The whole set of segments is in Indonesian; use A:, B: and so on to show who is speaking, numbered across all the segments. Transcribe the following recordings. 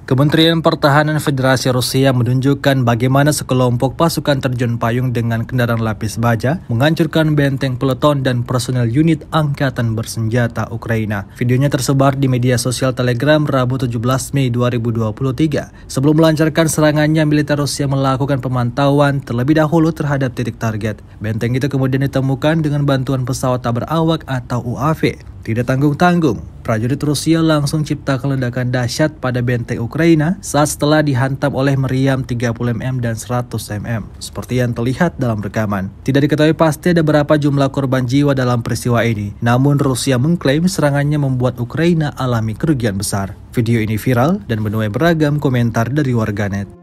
A: Kementerian Pertahanan Federasi Rusia menunjukkan bagaimana sekelompok pasukan terjun payung dengan kendaraan lapis baja menghancurkan benteng peleton dan personel unit Angkatan Bersenjata Ukraina. Videonya tersebar di media sosial Telegram Rabu 17 Mei 2023. Sebelum melancarkan serangannya, militer Rusia melakukan pemantauan terlebih dahulu terhadap titik target. Benteng itu kemudian ditemukan dengan bantuan pesawat tak berawak atau UAV. Tidak tanggung-tanggung, prajurit Rusia langsung ciptakan ledakan dahsyat pada benteng Ukraina saat setelah dihantam oleh meriam 30 mm dan 100 mm, seperti yang terlihat dalam rekaman. Tidak diketahui pasti ada berapa jumlah korban jiwa dalam peristiwa ini, namun Rusia mengklaim serangannya membuat Ukraina alami kerugian besar. Video ini viral dan menuai beragam komentar dari warganet.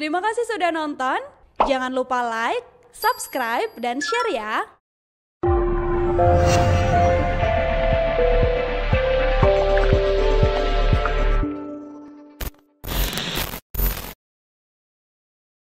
B: Terima kasih sudah nonton. Jangan lupa like, subscribe, dan share ya.